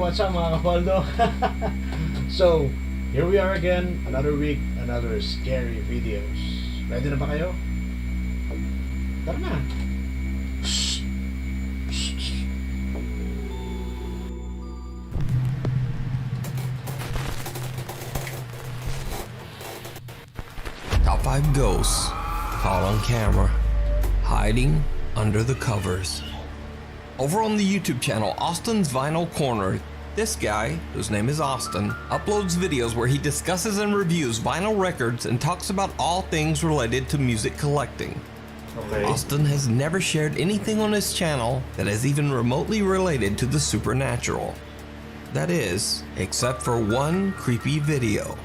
what's up mga Poldo? So, here we are again, another week, another scary videos. Ready na ba kayo? Tara na! Top 5 ghosts caught on camera, hiding under the covers. Over on the YouTube channel Austin's Vinyl Corner, this guy, whose name is Austin, uploads videos where he discusses and reviews vinyl records and talks about all things related to music collecting. Okay. Austin has never shared anything on his channel that is even remotely related to the supernatural. That is, except for one creepy video.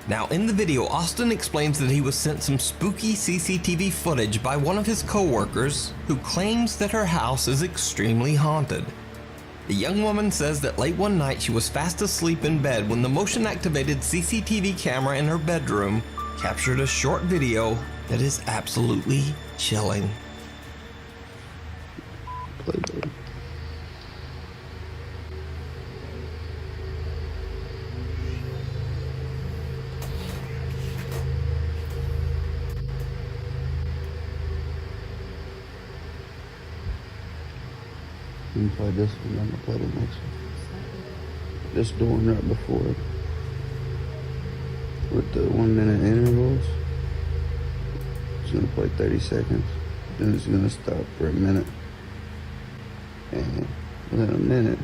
Now in the video, Austin explains that he was sent some spooky CCTV footage by one of his co-workers who claims that her house is extremely haunted. The young woman says that late one night she was fast asleep in bed when the motion-activated CCTV camera in her bedroom captured a short video that is absolutely chilling. Poldo. You can play this one, I'm gonna play the next one. This doing right before it. With the 1 minute intervals. It's gonna play 30 seconds. Then it's gonna stop for a minute. And within a minute,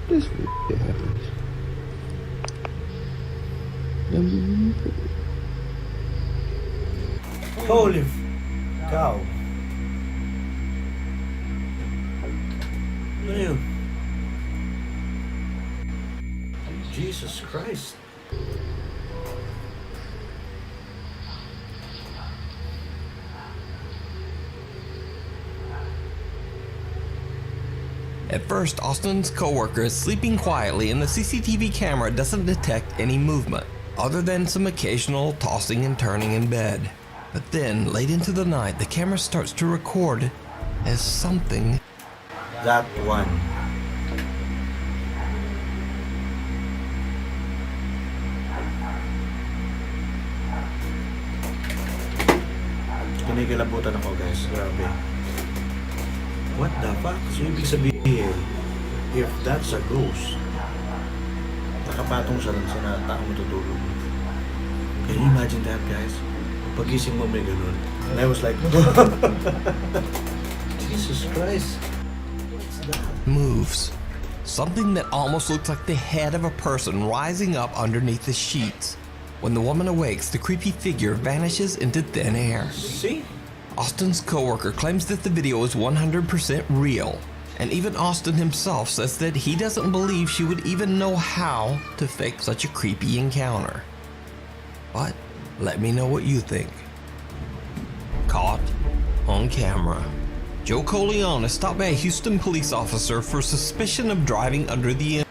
this happens. Holy cow! Ano yun? Jesus Christ! At first, Austin's co-worker is sleeping quietly and the CCTV camera doesn't detect any movement, other than some occasional tossing and turning in bed. But then, late into the night, the camera starts to record as something. That one. Kinikilabutan ako guys, grabe. What the fuck? So ibig sabihin, if that's a ghost, nakapatong siya lang sa taong matutulog. Can you imagine that guys? Pagising mo may ganun. And I was like, Jesus Christ. Moves. Something that almost looks like the head of a person rising up underneath the sheets. When the woman awakes, the creepy figure vanishes into thin air. See? Austin's co-worker claims that the video is 100% real, and even Austin himself says that he doesn't believe she would even know how to fake such a creepy encounter. But let me know what you think. Caught on camera. Joe Coleon stopped by a Houston police officer for suspicion of driving under the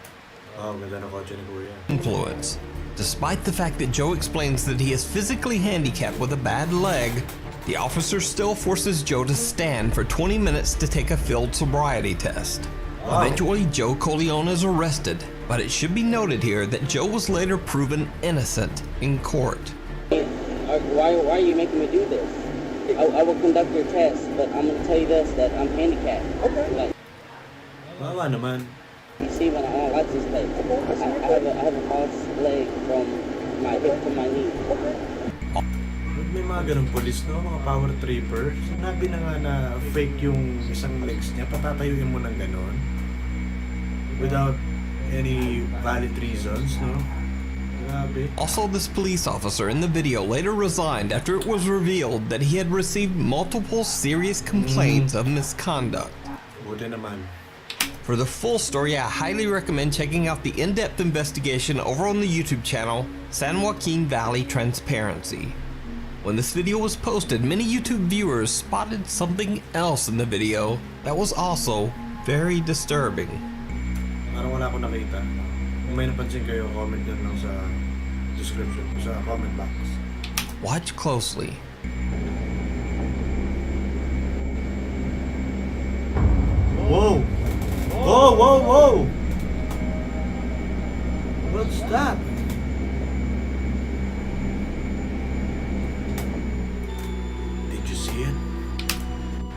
influence. Despite the fact that Joe explains that he is physically handicapped with a bad leg, the officer still forces Joe to stand for 20 minutes to take a field sobriety test. Wow. Eventually, Joe Coleon is arrested, but it should be noted here that Joe was later proven innocent in court. Why are you making me do this? I will conduct your test, but I'm going to tell you this, that I'm handicapped. Okay. Like, Wawa naman. you see, when I watch this tape, I have a false leg from my hip to my knee. May mga ganung police, no? Mga power tripper. Sinabi na nga na fake yung isang legs niya, patatayuin mo ng ganon. Without any valid reasons, no? Grabe. Also, this police officer in the video later resigned after it was revealed that he had received multiple serious complaints of misconduct. Buti naman. For the full story, I highly recommend checking out the in-depth investigation over on the YouTube channel San Joaquin Valley Transparency. When this video was posted, many YouTube viewers spotted something else in the video that was also very disturbing. Parang wala akong nakita. Kung may napansin kayo, comment din lang sa description, sa comment box. Watch closely. Whoa! Whoa, whoa, whoa! What's that? Did you see it?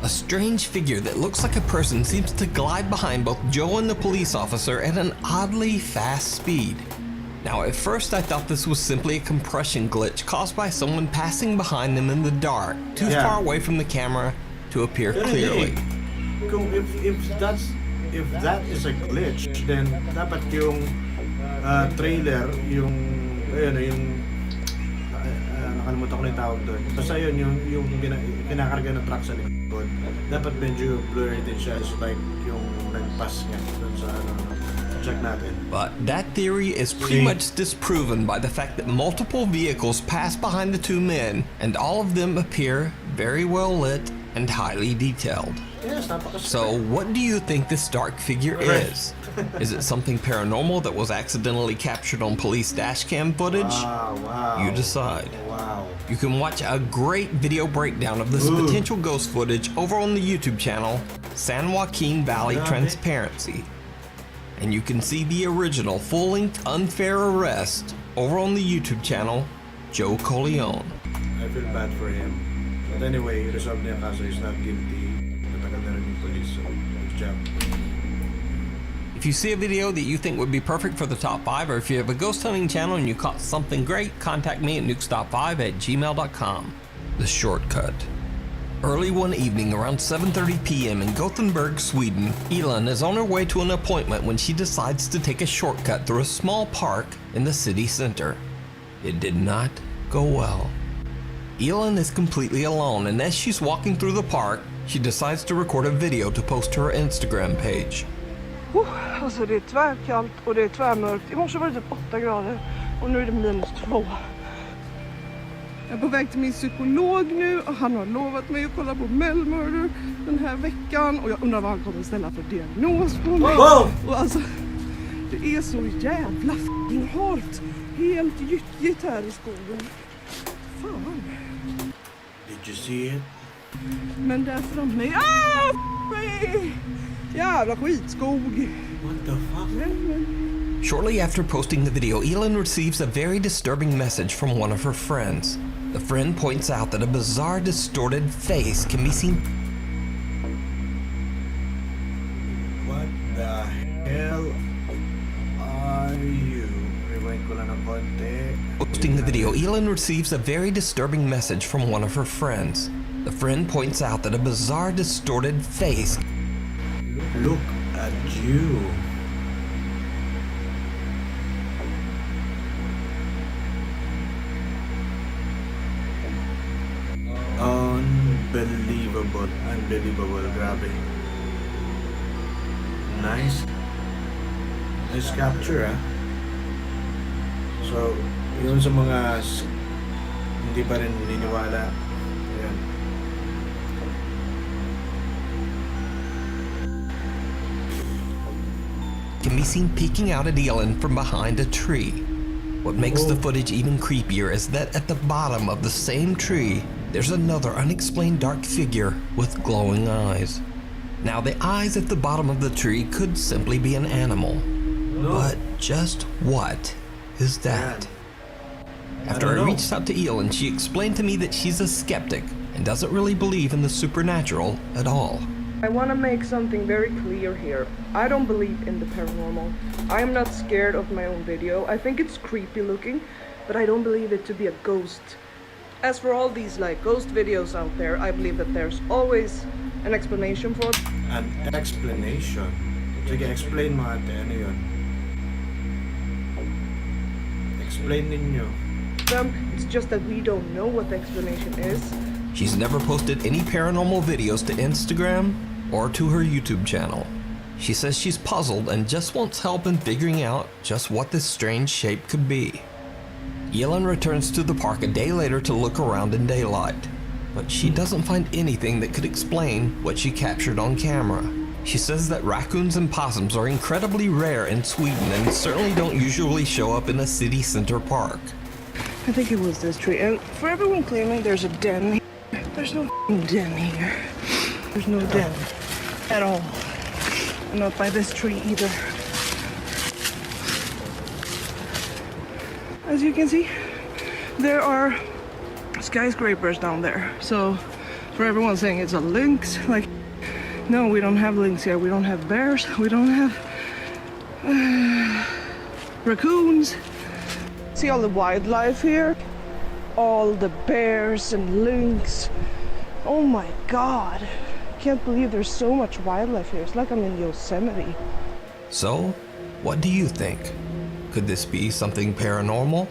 A strange figure that looks like a person seems to glide behind both Joe and the police officer at an oddly fast speed. Now, at first I thought this was simply a compression glitch caused by someone passing behind them in the dark, too far away from the camera to appear clearly. If that is a glitch, then dapat yung trailer, yung nakalimutan ko na yung tawag doon. Basta yun, yung kinakarga ng truck sa likod. Dapat medyo blurry din siya. It's like yung nag-pass niya doon sa check natin. But that theory is pretty much disproven by the fact that multiple vehicles pass behind the two men, and all of them appear very well lit and highly detailed. Yes, so what do you think this dark figure is? Is it something paranormal that was accidentally captured on police dashcam footage? Wow. You decide. Wow. You can watch a great video breakdown of this potential ghost footage over on the YouTube channel, San Joaquin Valley Transparency. And you can see the original full-length Unfair Arrest over on the YouTube channel, Joe Corleone. I feel bad for him. But anyway, resolved niya kaso he's not guilty. Natagal na rin yung police, so good job. If you see a video that you think would be perfect for the top 5, or if you have a ghost hunting channel and you caught something great, contact me at nukestop5@gmail.com. The shortcut. Early one evening around 7:30 p.m. in Gothenburg, Sweden, Elin is on her way to an appointment when she decides to take a shortcut through a small park in the city center. It did not go well. Elin is completely alone, and as she's walking through the park, she decides to record a video to post to her Instagram page. Alltså det är tvärkallt och det är tvärmörkt. I morse var det typ 8 grader och nu är det -2. Jag är på väg till min psykolog nu och han har lovat mig att kolla på Melmurder den här veckan och jag undrar vad han kommer ställa för diagnos på mig. Och alltså, det är så jävla f***ing halt. Helt gyttjigt här i skogen. Fan. Did you see it? Men där framme, mig! Jävla skitskog. What the fuck? Shortly after posting the video, Elin receives a very disturbing message from one of her friends. The friend points out that a bizarre, distorted face can be seen. What the hell are you? Rewind ko lang ng konti. Posting the video, Elin receives a very disturbing message from one of her friends. The friend points out that a bizarre, distorted face. Look at you. Unbelievable, grabe. Nice capture, ah. So, yun sa mga hindi pa rin niniwala. Ayan. Can be seen peeking out at Elin from behind a tree. What makes the footage even creepier is that at the bottom of the same tree, there's another unexplained dark figure with glowing eyes. Now, the eyes at the bottom of the tree could simply be an animal. But just what is that? After I reached out to Elin, she explained to me that she's a skeptic and doesn't really believe in the supernatural at all. I want to make something very clear here. I don't believe in the paranormal. I am not scared of my own video. I think it's creepy looking, but I don't believe it to be a ghost. As for all these ghost videos out there, I believe that there's always an explanation for it. An explanation? Sige, explain mo ate, ano yun? Explain ninyo. It's just that we don't know what the explanation is. She's never posted any paranormal videos to Instagram or to her YouTube channel. She says she's puzzled and just wants help in figuring out just what this strange shape could be. Elin returns to the park a day later to look around in daylight, but she doesn't find anything that could explain what she captured on camera. She says that raccoons and possums are incredibly rare in Sweden and certainly don't usually show up in a city center park. I think it was this tree, and for everyone claiming there's a den, there's no den here. There's no den at all. And not by this tree either. As you can see, there are skyscrapers down there. So for everyone saying it's a lynx, like, no, we don't have lynx here. We don't have bears. We don't have raccoons. See all the wildlife here? All the bears and lynx. Oh my god. Can't believe there's so much wildlife here. It's like I'm in Yosemite. So, what do you think? Could this be something paranormal?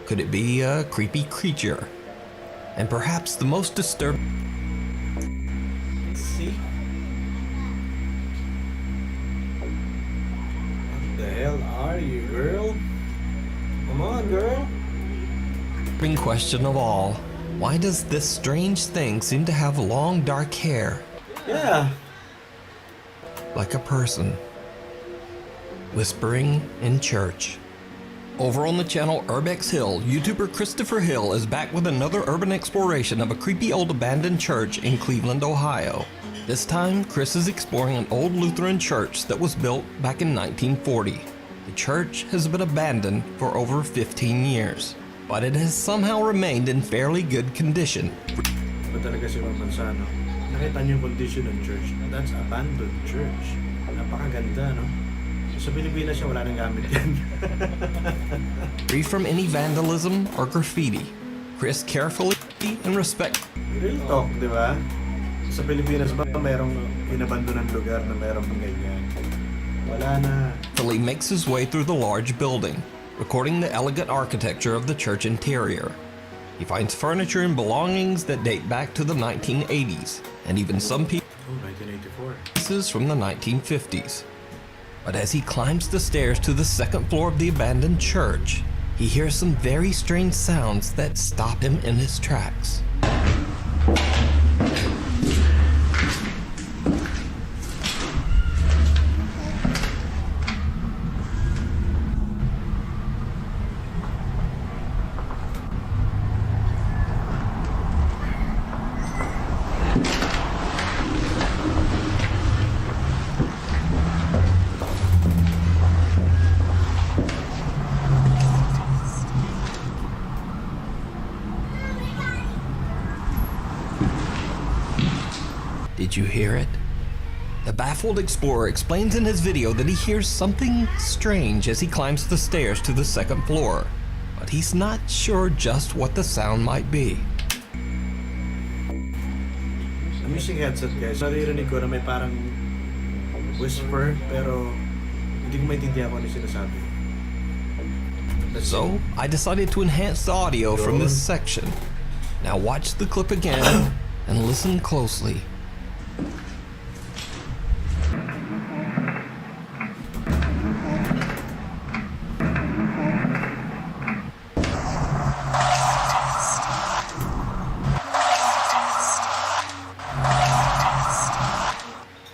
Could it be a creepy creature? And perhaps the most disturbing... See? What the hell are you, girl? Come on, girl. question of all. Why does this strange thing seem to have long dark hair? Yeah. Like a person. Whispering in church. Over on the channel Urbex Hill, YouTuber Christopher Hill is back with another urban exploration of a creepy old abandoned church in Cleveland, Ohio. This time, Chris is exploring an old Lutheran church that was built back in 1940. The church has been abandoned for over 15 years, but it has somehow remained in fairly good condition. Ito talaga si Mabansa, no? Nakita niyo yung condition ng church. That's abandoned church. Napakaganda, no? Sa Pilipinas siya, wala nang gamit yan. Free from any vandalism or graffiti, Chris carefully and Real talk, di ba? Sa Pilipinas ba mayroong inabandonang lugar na mayroong ganyan? Wala na. He makes his way through the large building, recording the elegant architecture of the church interior. He finds furniture and belongings that date back to the 1980s, and even some Oh, 1984. pieces from the 1950s. But as he climbs the stairs to the second floor of the abandoned church, he hears some very strange sounds that stop him in his tracks. Did you hear it? The baffled explorer explains in his video that he hears something strange as he climbs the stairs to the second floor, but he's not sure just what the sound might be. I'm using headset, guys. Naririnig ko na may parang whisper, pero hindi ko maintindihan kung ano yung sinasabi. So, I decided to enhance the audio from this section. Now watch the clip again and listen closely.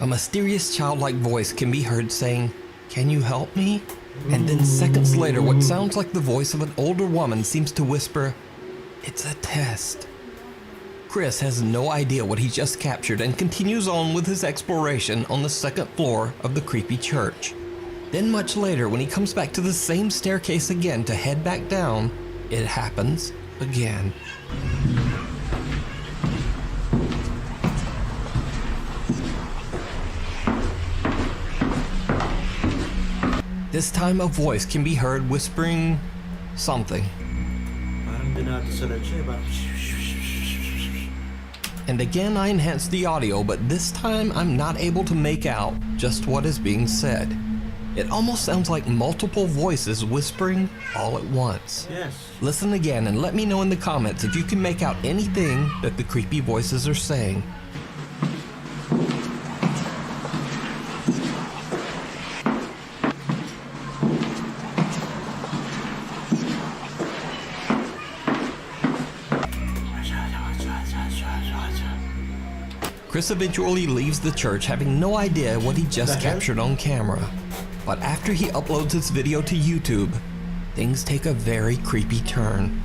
A mysterious childlike voice can be heard saying, "Can you help me?" And then seconds later, what sounds like the voice of an older woman seems to whisper, "It's a test." Chris has no idea what he just captured and continues on with his exploration on the second floor of the creepy church. Then much later, when he comes back to the same staircase again to head back down, it happens again. This time a voice can be heard whispering something. Parang dinadasalan siya, parang And again I enhanced the audio, but this time I'm not able to make out just what is being said. It almost sounds like multiple voices whispering all at once. Yes. Listen again and let me know in the comments if you can make out anything that the creepy voices are saying. Chris eventually leaves the church having no idea what he just captured on camera. But after he uploads this video to YouTube, things take a very creepy turn.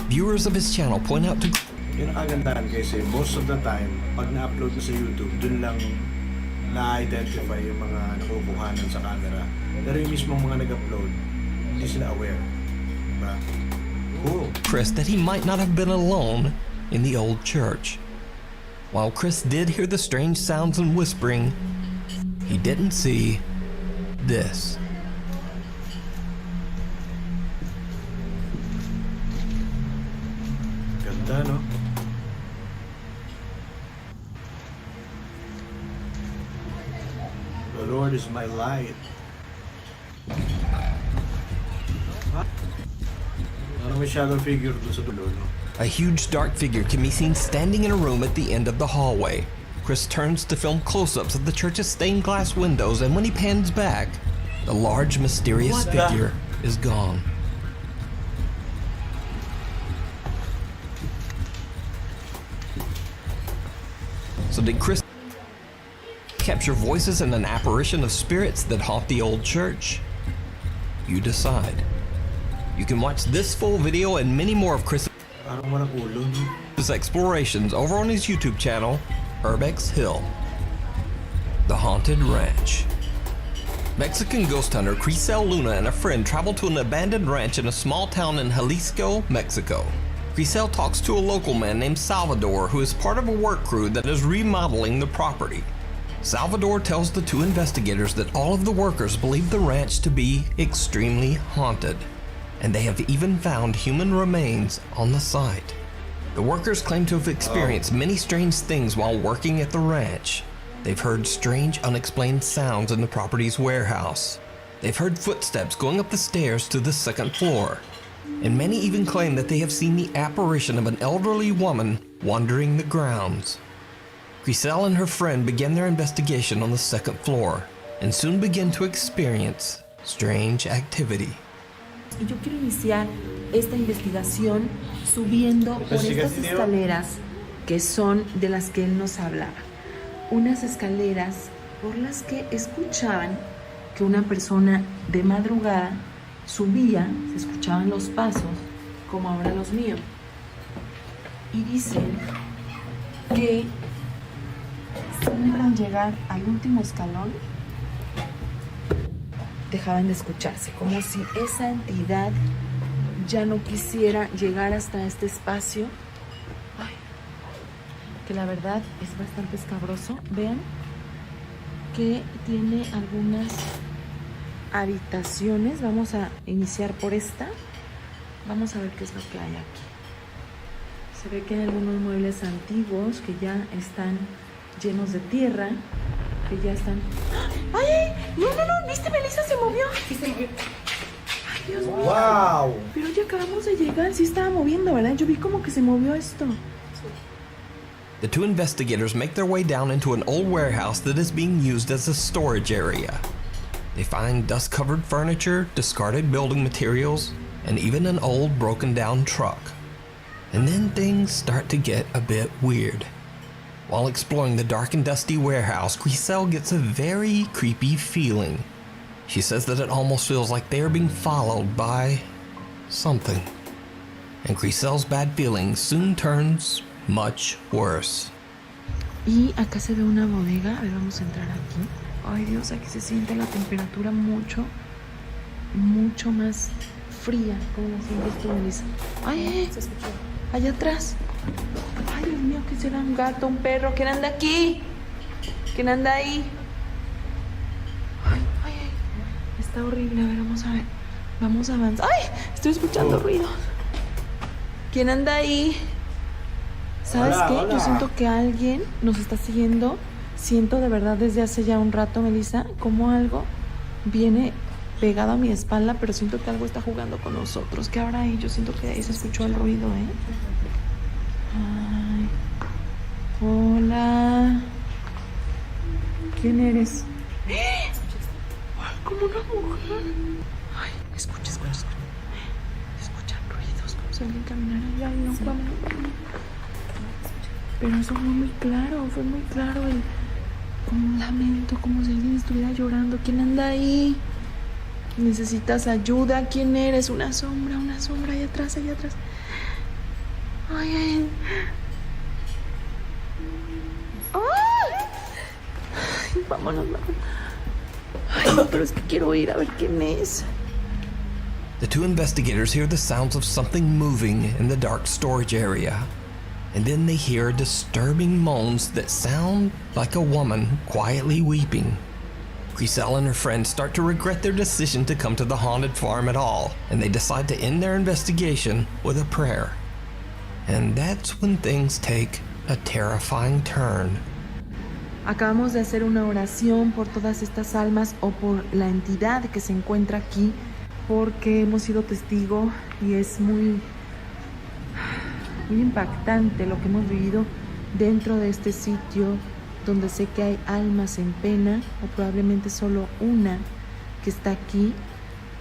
Viewers of his channel point out to Yung nakagandahan kasi most of the time, pag na-upload mo sa YouTube, dun lang na-identify yung mga nakukuhanan sa camera. Pero yung mismong mga nag-upload, hindi sila aware. Diba? Cool. Chris that he might not have been alone in the old church. While Chris did hear the strange sounds and whispering, he didn't see this. Ganda, no? The Lord is my light. Parang may shadow figure doon sa dulo, no? A huge dark figure can be seen standing in a room at the end of the hallway. Chris turns to film close-ups of the church's stained glass windows, and when he pans back, the large mysterious figure is gone. So did Chris capture voices and an apparition of spirits that haunt the old church? You decide. You can watch this full video and many more of Chris' Parang walang ulo, no? explorations over on his YouTube channel, Urbex Hill. The Haunted Ranch. Mexican ghost hunter Crisel Luna and a friend travel to an abandoned ranch in a small town in Jalisco, Mexico. Crisel talks to a local man named Salvador who is part of a work crew that is remodeling the property. Salvador tells the two investigators that all of the workers believe the ranch to be extremely haunted, and they have even found human remains on the site. The workers claim to have experienced many strange things while working at the ranch. They've heard strange, unexplained sounds in the property's warehouse. They've heard footsteps going up the stairs to the second floor. And many even claim that they have seen the apparition of an elderly woman wandering the grounds. Crisel and her friend began their investigation on the second floor and soon begin to experience strange activity. Y yo quiero iniciar esta investigación subiendo por estas escaleras que son de las que él nos hablaba. Unas escaleras por las que escuchaban que una persona de madrugada subía, se escuchaban los pasos, como ahora los míos. Y dicen que siempre al llegar al último escalón dejaban de escucharse, como si esa entidad ya no quisiera llegar hasta este espacio. Ay, que la verdad es bastante escabroso. Vean que tiene algunas habitaciones. Vamos a iniciar por esta. Vamos a ver qué es lo que hay aquí. Se ve que hay algunos muebles antiguos que ya están llenos de tierra, que ya están... ¡Ay! No, ¿viste? Melissa se movió. Sí, se movió. Ay, Dios mío. Wow! Pero ya acabamos de llegar, sí estaba moviendo, ¿verdad? Yo vi como que se movió esto. The two investigators make their way down into an old warehouse that is being used as a storage area. They find dust-covered furniture, discarded building materials, and even an old broken-down truck. And then things start to get a bit weird. While exploring the dark and dusty warehouse, Crisel gets a very creepy feeling. She says that it almost feels like they are being followed by something. And Crisel's bad feeling soon turns much worse. Y acá se ve una bodega. A ver, vamos a entrar aquí. Ay, Dios, aquí se siente la temperatura mucho más fría. ¿Cómo la sientes tú, Melissa? Ay, se escuchó. Allá atrás. Ay, Dios mío, ¿qué será? Un gato, un perro. ¿Quién anda aquí? ¿Quién anda ahí? Ay. Está horrible. A ver, vamos a ver. Vamos a avanzar. ¡Ay! Estoy escuchando ruidos. ¿Quién anda ahí? ¿Sabes qué? Hola. Yo siento que alguien nos está siguiendo. Siento de verdad desde hace ya un rato, Melissa, como algo viene pegado a mi espalda, pero siento que algo está jugando con nosotros. ¿Qué habrá ahí? Yo siento que ahí se escuchó el ruido, ¿eh? Ay. Hola. ¿Quién eres? ¡Ay, como una mujer! Ay, escucha. Escuchan ruidos, como si alguien caminara allá. Ay, no, vamos. Pero eso fue muy claro como un lamento, como si alguien estuviera llorando. ¿Quién anda ahí? ¿Necesitas ayuda? ¿Quién eres? Una sombra, allá atrás. Ay. Ay, vámonos, vámonos. Ay, pero es que quiero ir a ver quién es. The two investigators hear the sounds of something moving in the dark storage area. And then they hear disturbing moans that sound like a woman quietly weeping. Griselle and her friends start to regret their decision to come to the haunted farm at all, and they decide to end their investigation with a prayer. And that's when things take a terrifying turn. Acabamos de hacer una oración por todas estas almas o por la entidad que se encuentra aquí, porque hemos sido testigo y es muy impactante lo que hemos vivido dentro de este sitio, donde sé que hay almas en pena, o probablemente solo una que está aquí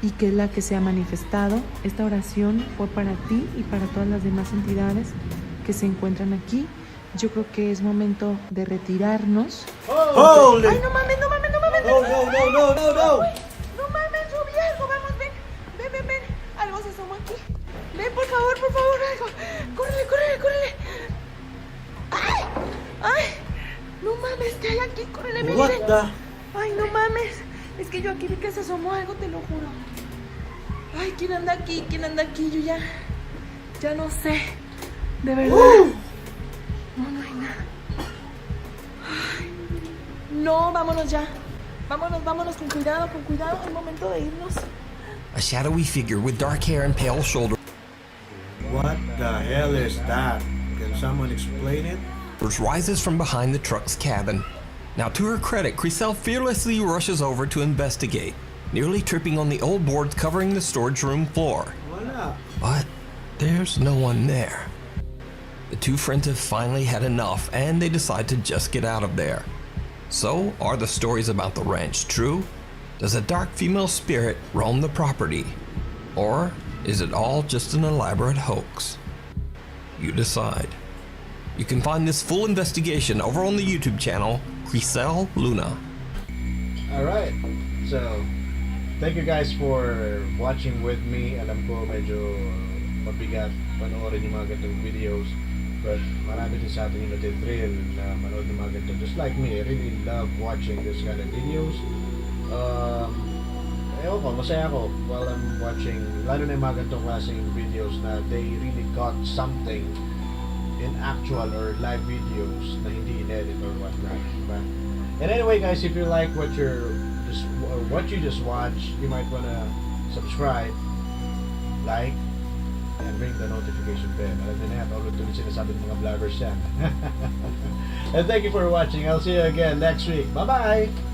y que es la que se ha manifestado. Esta oración fue para ti y para todas las demás entidades que se encuentran aquí. Yo creo que es momento de retirarnos. Holy! ¡Ay, no mames, no mames, no mames! No, no, no, no, no, no! ¡No mames, yo vi algo! Vamos, ven, ven, ven, ven. Algo se asomó aquí. Ven, por favor, algo. Córrele, córrele, córrele. ¡Ay! ¡Ay! No mames, ¿qué hay aquí? Córrele, ven, What ven. the? Ay, no mames. Es que yo aquí vi que se asomó algo, te lo juro. Ay, ¿quién anda aquí? ¿Quién anda aquí? Yo ya no sé. De verdad. No, no hay nada. Ay. No, vámonos ya. Vámonos con cuidado. Es momento de irnos. A shadowy figure with dark hair and pale shoulders What the hell is that? Can someone explain it? rises from behind the truck's cabin. Now, to her credit, Griselle fearlessly rushes over to investigate, nearly tripping on the old boards covering the storage room floor. Wala. But there's no one there. The two friends have finally had enough, and they decide to just get out of there. So, are the stories about the ranch true? Does a dark female spirit roam the property? Or is it all just an elaborate hoax? You decide. You can find this full investigation over on the YouTube channel, Griselle Luna. Alright, so thank you guys for watching with me. Alam ko medyo mabigat panoorin yung mga ganitong videos, but marami din sa atin yung natitrill na manood ng mga ganito. Just like me, I really love watching this kind of videos. Ewan ko, masaya ako while I'm watching, lalo na yung mga ganitong klaseng videos na they really got something in actual or live videos na hindi in-edit or whatnot, diba? And anyway guys, if you like what you just watched, you might wanna subscribe, like, and ring the notification bell. Alam niyo na yan, ulit-ulit sinasabi ng mga vloggers yan. And thank you for watching. I'll see you again next week. Bye-bye!